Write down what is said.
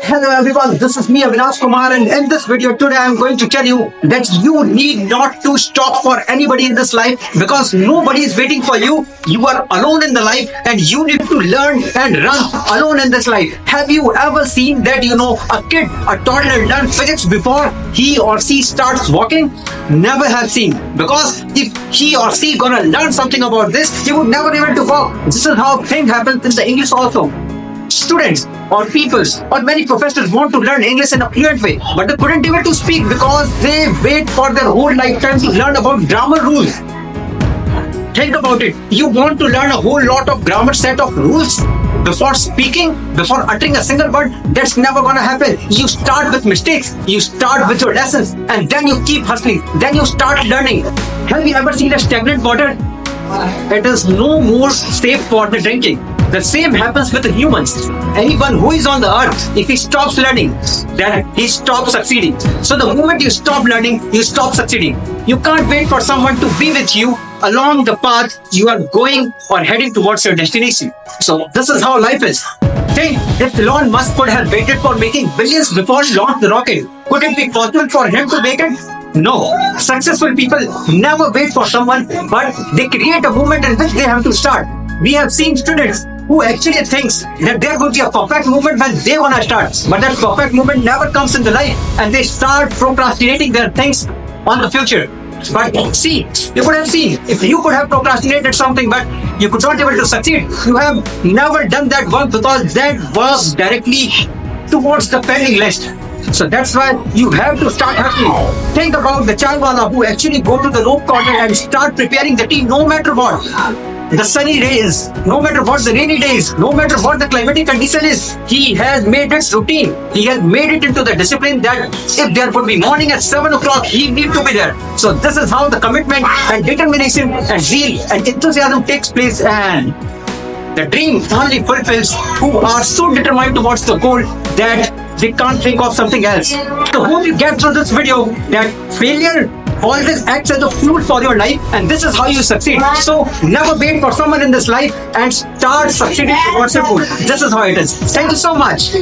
Hello everyone, this is me Avinash Kumar, and in this video today I am going to tell you that you need not to stop for anybody in this life because nobody is waiting for you. You are alone in the life and you need to learn and run alone in this life. Have you ever seen that a kid, a toddler learn physics before he or she starts walking? Never have seen, because if he or she gonna learn something about this, he would never be able to walk. This is how thing happens in the English also. Students or peoples or many professors want to learn English in a fluent way, but they couldn't able to speak because they wait for their whole lifetime to learn about grammar rules. Think about it. You want to learn a whole lot of grammar set of rules before speaking, before uttering a single word. That's never gonna happen. You start with mistakes, you start with your lessons, and then you keep hustling. Then you start learning. Have you ever seen a stagnant water? It is no more safe for the drinking. The same happens with the humans. Anyone who is on the earth, if he stops learning, then he stops succeeding. So the moment you stop learning, you stop succeeding. You can't wait for someone to be with you along the path you are going or heading towards your destination. So this is how life is. Think, if Elon Musk could have waited for making billions before he launched the rocket, could it be possible for him to make it? No. Successful people never wait for someone, but they create a movement in which they have to start. We have seen students who actually thinks that there will be a perfect moment when they wanna start, but that perfect moment never comes in the life, and they start procrastinating their things on the future. But see, you could have seen, if you could have procrastinated something but you could not able to succeed, you have never done that work because that was directly towards the pending list. So that's why you have to start hustling. Think about the chaiwala who actually go to the rope corner and start preparing the tea no matter what. The sunny days, no matter what the rainy days, no matter what the climatic condition is, he has made it routine. He has made it into the discipline that if there would be morning at 7 o'clock, he need to be there. So this is how the commitment and determination and zeal and enthusiasm takes place, and the dream only fulfills who are so determined towards the goal that they can't think of something else. So hope you get through this video that failure always acts as a fuel for your life, and this is how you succeed. So never wait for someone in this life and start succeeding towards your goal. This is how it is. Thank you so much.